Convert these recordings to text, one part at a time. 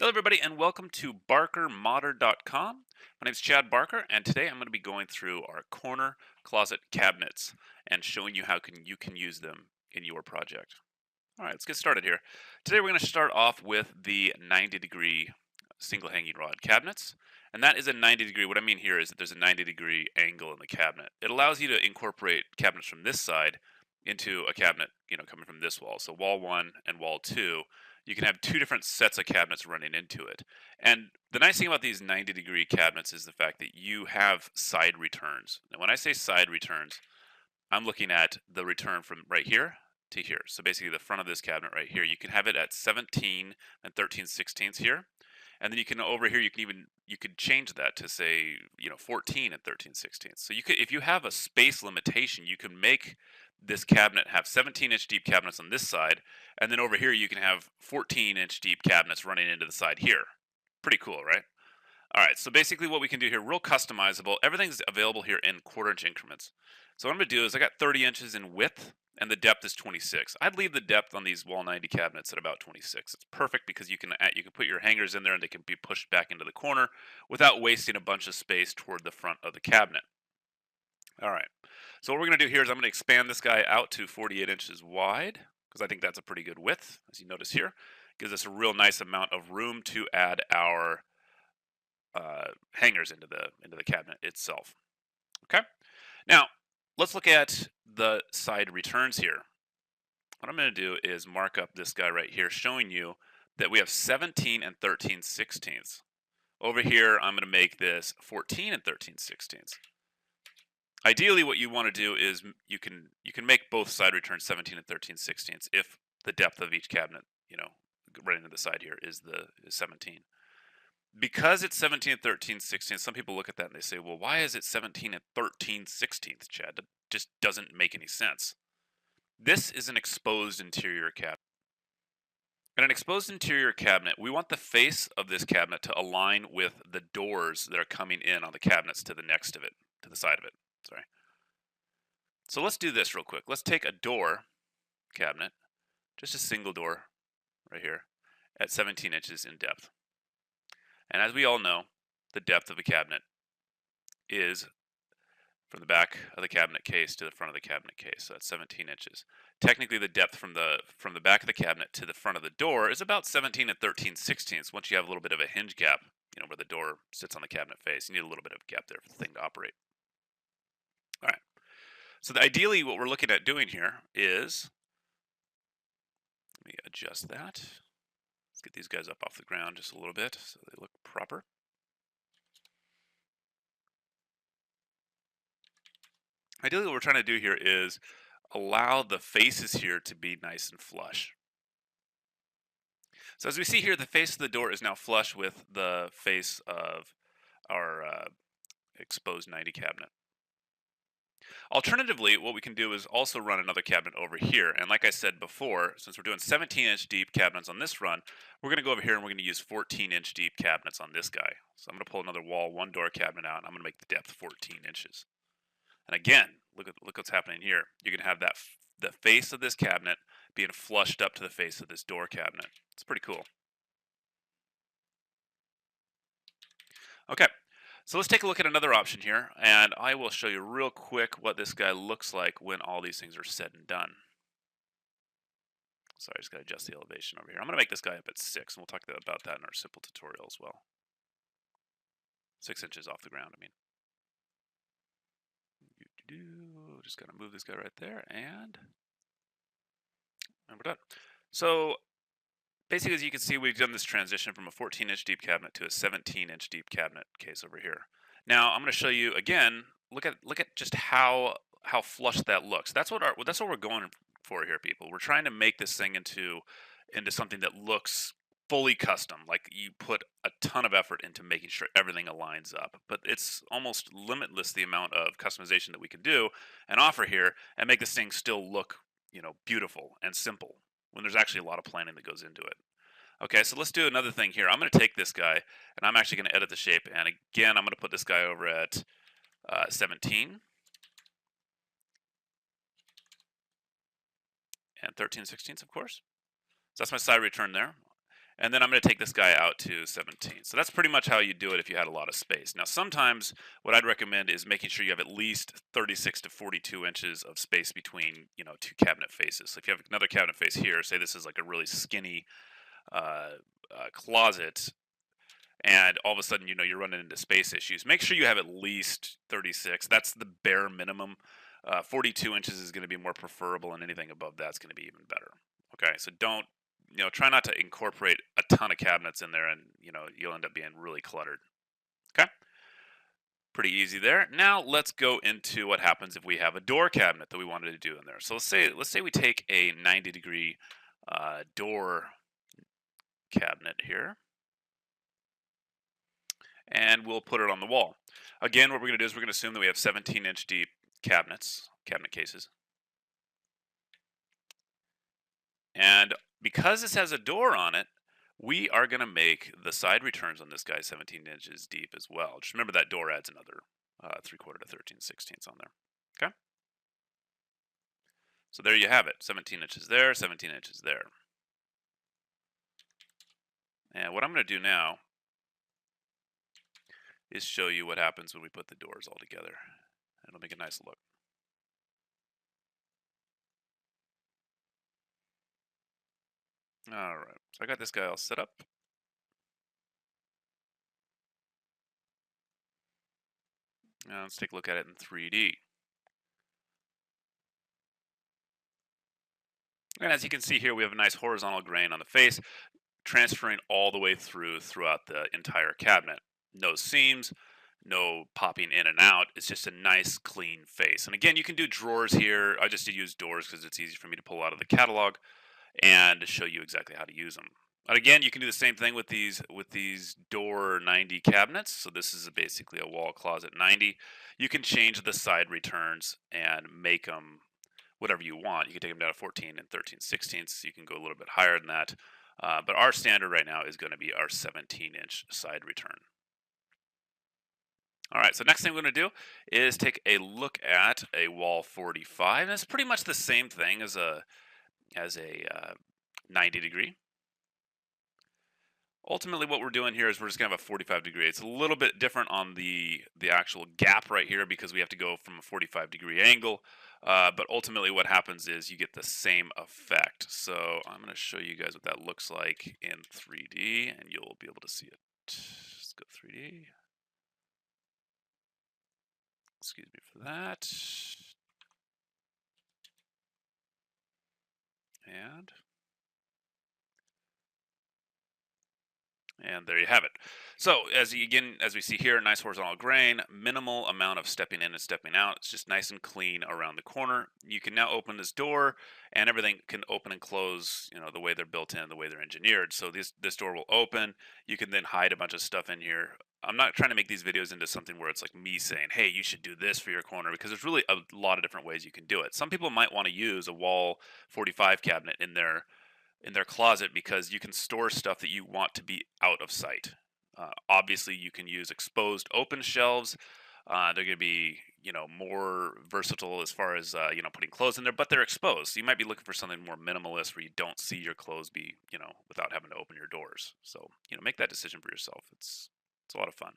Hello, everybody, and welcome to BarkerModder.com. My name is Chad Barker, and today I'm going to be going through our corner closet cabinets and showing you how you can use them in your project. All right, let's get started here. Today we're going to start off with the 90-degree single hanging rod cabinets. And that is a 90-degree. What I mean here is that there's a 90-degree angle in the cabinet. It allows you to incorporate cabinets from this side into a cabinet, coming from this wall. So wall 1 and wall 2, you can have two different sets of cabinets running into it. And the nice thing about these 90-degree cabinets is the fact that you have side returns. Now, when I say side returns, I'm looking at the return from right here to here. So basically the front of this cabinet right here, you can have it at 17 and 13/16 here. And then you can over here, you could change that to say, 14 and 13/16. So you could, if you have a space limitation, you can make this cabinet have 17-inch deep cabinets on this side. And then over here, you can have 14-inch deep cabinets running into the side here. Pretty cool, right? All right, so basically what we can do here, real customizable. Everything's available here in quarter-inch increments. So what I'm going to do is I got 30 inches in width, and the depth is 26. I'd leave the depth on these wall 90 cabinets at about 26. It's perfect because you can put your hangers in there and they can be pushed back into the corner without wasting a bunch of space toward the front of the cabinet. All right, so what we're going to do here is I'm going to expand this guy out to 48 inches wide because I think that's a pretty good width, as you notice here. Gives us a real nice amount of room to add our hangers into the cabinet itself. Okay. Now let's look at the side returns here. What I'm going to do is mark up this guy right here, showing you that we have 17 and 13/16. Over here, I'm going to make this 14 and 13/16. Ideally, what you want to do is you can make both side returns 17 and 13/16 if the depth of each cabinet, right into the side here is 17. Because it's 17 and 13/16, some people look at that and they say, well, why is it 17 and 13/16, Chad? That just doesn't make any sense. This is an exposed interior cabinet. In an exposed interior cabinet, we want the face of this cabinet to align with the doors that are coming in on the cabinets to the next of it, to the side of it. Sorry. So let's do this real quick. Let's take a door cabinet, just a single door right here, at 17 inches in depth. And as we all know, the depth of a cabinet is from the back of the cabinet case to the front of the cabinet case. So that's 17 inches. Technically, the depth from the back of the cabinet to the front of the door is about 17 and 13/16. Once you have a little bit of a hinge gap, where the door sits on the cabinet face, you need a little bit of gap there for the thing to operate. All right. So ideally, what we're looking at doing here is, let me adjust that. Let's get these guys up off the ground just a little bit so they look proper. Ideally, what we're trying to do here is allow the faces here to be nice and flush. So as we see here, the face of the door is now flush with the face of our exposed 90 cabinet. Alternatively, what we can do is also run another cabinet over here. And like I said before, since we're doing 17-inch deep cabinets on this run, we're going to go over here and we're going to use 14-inch deep cabinets on this guy. So I'm going to pull another wall, one door cabinet out, and I'm going to make the depth 14 inches. And again, look what's happening here. You're going to have the face of this cabinet being flushed up to the face of this door cabinet. It's pretty cool. Okay, so let's take a look at another option here, and I will show you real quick what this guy looks like when all these things are said and done. Sorry, I just got to adjust the elevation over here. I'm going to make this guy up at 6, and we'll talk about that in our simple tutorial as well. 6 inches off the ground, I mean. Just got to move this guy right there, and we're done. So basically, as you can see, we've done this transition from a 14-inch deep cabinet to a 17-inch deep cabinet case over here. Now, I'm going to show you again. Look at just how flush that looks. That's what we're going for here, people. We're trying to make this thing into something that looks fully custom. Like you put a ton of effort into making sure everything aligns up. But it's almost limitless the amount of customization that we can do and offer here and make this thing still look, beautiful and simple when there's actually a lot of planning that goes into it. Okay, so let's do another thing here. I'm going to take this guy, and I'm actually going to edit the shape. And again, I'm going to put this guy over at 17 and 13/16, of course. So that's my side return there. And then I'm going to take this guy out to 17. So that's pretty much how you do it if you had a lot of space. Now, sometimes what I'd recommend is making sure you have at least 36 to 42 inches of space between, two cabinet faces. So if you have another cabinet face here, say this is like a really skinny closet, and all of a sudden, you're running into space issues, make sure you have at least 36. That's the bare minimum. 42 inches is going to be more preferable, and anything above that's going to be even better. Okay, so don't, try not to incorporate a ton of cabinets in there, and, you'll end up being really cluttered. Okay, pretty easy there. Now let's go into what happens if we have a door cabinet that we wanted to do in there. So let's say we take a 90-degree door cabinet here, and we'll put it on the wall. Again, what we're going to do is we're going to assume that we have 17-inch deep cabinet cases. And because this has a door on it, we are going to make the side returns on this guy 17 inches deep as well. Just remember that door adds another 3/4 to 13/16 on there. Okay? So there you have it. 17 inches there, 17 inches there. And what I'm going to do now is show you what happens when we put the doors all together. It'll make a nice look. All right, so I got this guy all set up. Now let's take a look at it in 3D. And as you can see here, we have a nice horizontal grain on the face, transferring all the way throughout the entire cabinet. No seams, no popping in and out. It's just a nice clean face. And again, you can do drawers here. I just use doors because it's easy for me to pull out of the catalog and show you exactly how to use them. But again, you can do the same thing with these door 90 cabinets. So this is basically a wall closet 90. You can change the side returns and make them whatever you want. You can take them down to 14 and 13/16. You can go a little bit higher than that. But our standard right now is going to be our 17-inch side return. All right, so next thing we're going to do is take a look at a wall 45. And it's pretty much the same thing as a 90-degree. Ultimately, what we're doing here is we're just going to have a 45-degree. It's a little bit different on the actual gap right here because we have to go from a 45-degree angle. But ultimately, what happens is you get the same effect. So I'm going to show you guys what that looks like in 3D, and you'll be able to see it. Let's go 3D. Excuse me for that. And there you have it. So as we see here, nice horizontal grain, minimal amount of stepping in and stepping out. It's just nice and clean around the corner. You can now open this door, and everything can open and close, the way they're built in, the way they're engineered. So this door will open. You can then hide a bunch of stuff in here. I'm not trying to make these videos into something where it's like me saying, hey, you should do this for your corner, because there's really a lot of different ways you can do it. Some people might want to use a wall 45 cabinet in their closet because you can store stuff that you want to be out of sight. Obviously, you can use exposed open shelves. They're going to be, more versatile as far as, putting clothes in there, but they're exposed. So you might be looking for something more minimalist where you don't see your clothes be, without having to open your doors. So, make that decision for yourself. It's a lot of fun.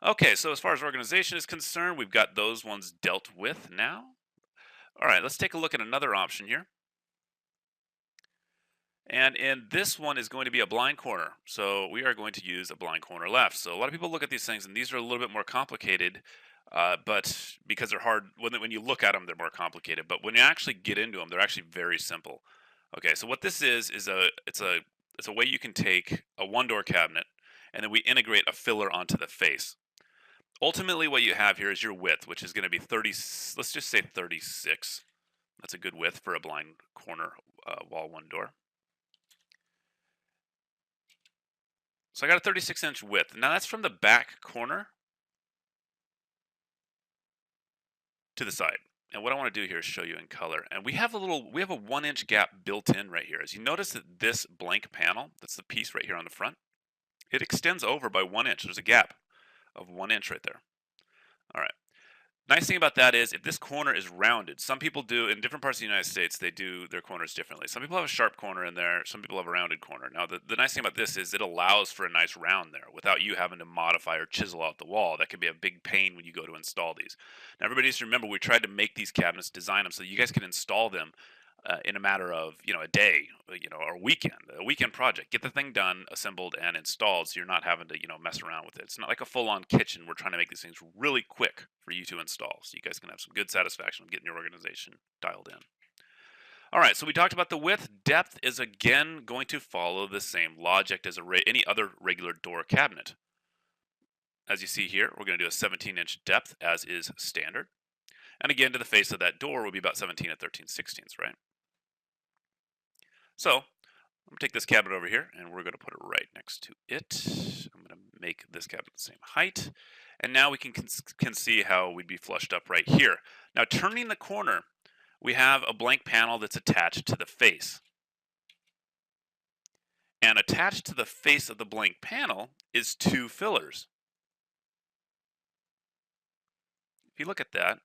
Okay, so as far as organization is concerned, we've got those ones dealt with now. All right, let's take a look at another option here. And in this one is going to be a blind corner. So we are going to use a blind corner left. So a lot of people look at these things, and these are a little bit more complicated, but because they're hard, when you look at them, they're more complicated. But when you actually get into them, they're actually very simple. Okay, so what this is it's a way you can take a one-door cabinet, and then we integrate a filler onto the face. Ultimately, what you have here is your width, which is going to be 30. Let's just say 36. That's a good width for a blind corner wall one door. So I got a 36-inch width. Now that's from the back corner to the side. And what I want to do here is show you in color. And we have a 1-inch gap built in right here. As you notice that this blank panel, that's the piece right here on the front, it extends over by 1 inch. There's a gap of 1 inch right there. All right. Nice thing about that is if this corner is rounded, some people do in different parts of the United States, they do their corners differently. Some people have a sharp corner in there, some people have a rounded corner. Now, the nice thing about this is it allows for a nice round there without you having to modify or chisel out the wall. That can be a big pain when you go to install these. Now, everybody needs to remember we tried to make these cabinets, design them so that you guys can install them in a matter of a day, or a weekend project. Get the thing done, assembled, and installed, so you're not having to mess around with it. It's not like a full-on kitchen. We're trying to make these things really quick for you to install, so you guys can have some good satisfaction of getting your organization dialed in. All right, so we talked about the width. Depth is again going to follow the same logic as any other regular door cabinet. As you see here, we're going to do a 17-inch depth as is standard. And again, to the face of that door will be about 17 and 13/16, right? So I'm going to take this cabinet over here and we're going to put it right next to it. I'm going to make this cabinet the same height. And now we can see how we'd be flushed up right here. Now turning the corner, we have a blank panel that's attached to the face. And attached to the face of the blank panel is two fillers. If you look at that,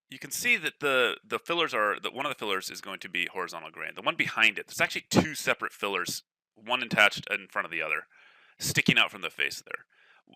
you can see that the fillers are that one of the fillers is going to be horizontal grain. The one behind it, there's actually two separate fillers, one attached in front of the other, sticking out from the face there.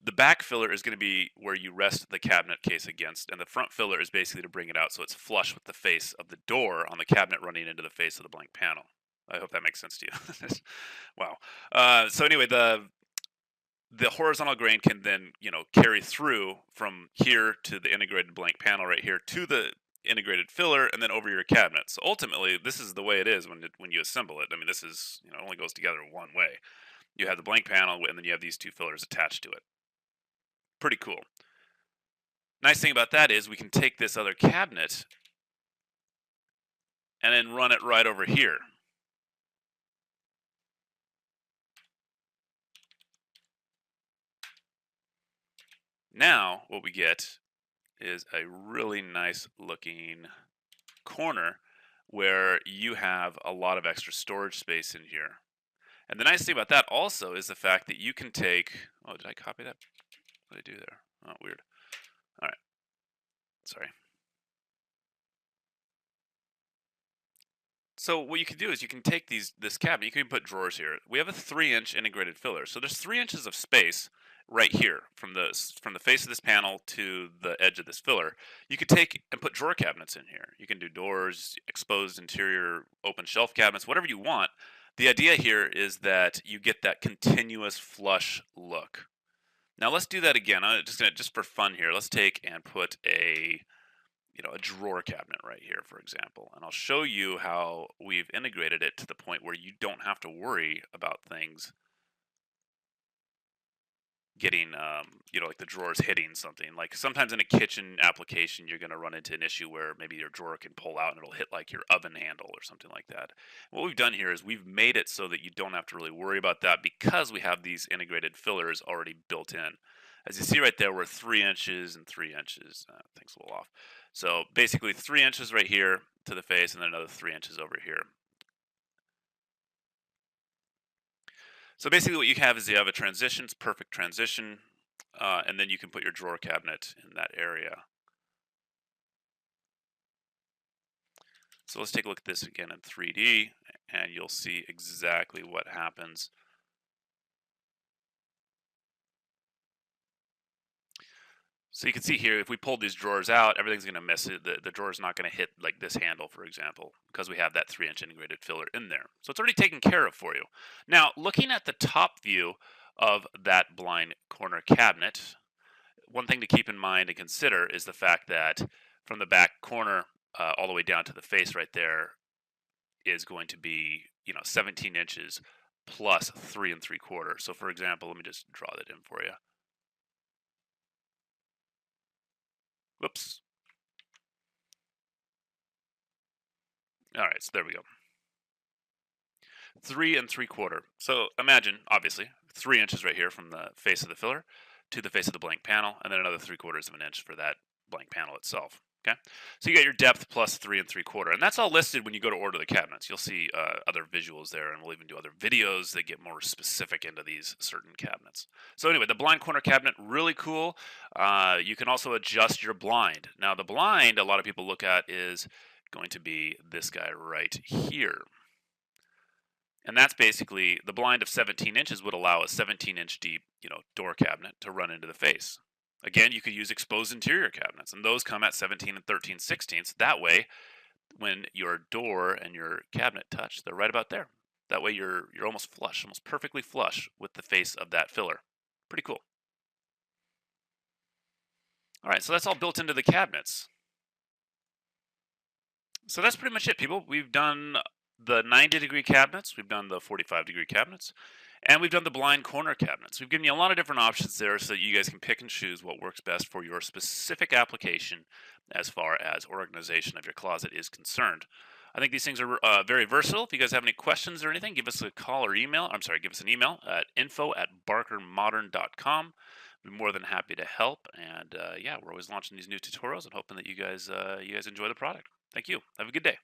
The back filler is going to be where you rest the cabinet case against, and the front filler is basically to bring it out so it's flush with the face of the door on the cabinet running into the face of the blank panel. I hope that makes sense to you. Wow. So anyway, the horizontal grain can then carry through from here to the integrated blank panel right here to the integrated filler and then over your cabinet. So ultimately this is the way it is when you assemble it. I mean, this is it only goes together one way. You have the blank panel and then you have these two fillers attached to it. Pretty cool. Nice thing about that is we can take this other cabinet and then run it right over here. Now what we get is a really nice looking corner where you have a lot of extra storage space in here. And the nice thing about that also is the fact that you can take, oh, did I copy that? What did I do there? Oh, weird. All right. Sorry. So what you can do is you can take this cabinet, you can put drawers here. We have a 3-inch integrated filler. So there's 3 inches of space right here from the face of this panel to the edge of this filler. You could take and put drawer cabinets in here. You can do doors, exposed interior, open shelf cabinets, whatever you want. The idea here is that you get that continuous flush look. Now let's do that again. I'm just for fun here. Let's take and put a drawer cabinet right here, for example, and I'll show you how we've integrated it to the point where you don't have to worry about things getting like the drawers hitting something. Like sometimes in a kitchen application you're going to run into an issue where maybe your drawer can pull out and it'll hit like your oven handle or something like that. What we've done here is we've made it so that you don't have to really worry about that because we have these integrated fillers already built in. As you see right there, we're 3 inches and 3 inches. Things a little off. So basically 3 inches right here to the face and then another 3 inches over here. So basically what you have is you have a transition, it's perfect transition, and then you can put your drawer cabinet in that area. So let's take a look at this again in 3D, and you'll see exactly what happens. So you can see here, if we pulled these drawers out, everything's going to miss it. The drawer's not going to hit like this handle, for example, because we have that 3-inch integrated filler in there. So it's already taken care of for you. Now, looking at the top view of that blind corner cabinet, one thing to keep in mind and consider is the fact that from the back corner all the way down to the face right there is going to be 17 inches plus 3 3/4. So for example, let me just draw that in for you. Whoops. All right, so there we go. 3 3/4. So imagine, obviously, 3 inches right here from the face of the filler to the face of the blank panel, and then another 3/4 of an inch for that blank panel itself. Okay, so you got your depth plus 3 3/4, and that's all listed when you go to order the cabinets. You'll see other visuals there, and we'll even do other videos that get more specific into these certain cabinets. So anyway, the blind corner cabinet, really cool. You can also adjust your blind. Now the blind a lot of people look at is going to be this guy right here. And that's basically the blind of 17 inches would allow a 17-inch deep, door cabinet to run into the face. Again, you could use exposed interior cabinets, and those come at 17 and 13/16. That way, when your door and your cabinet touch, they're right about there. That way, you're almost flush, almost perfectly flush with the face of that filler. Pretty cool. All right, so that's all built into the cabinets. So that's pretty much it, people. We've done the 90-degree cabinets, we've done the 45-degree cabinets, and we've done the blind corner cabinets. We've given you a lot of different options there so that you guys can pick and choose what works best for your specific application as far as organization of your closet is concerned. I think these things are very versatile. If you guys have any questions or anything, give us a call or email. I'm sorry, give us an email at info@barkermodern.com. We're more than happy to help. And yeah, we're always launching these new tutorials and hoping that you guys enjoy the product. Thank you. Have a good day.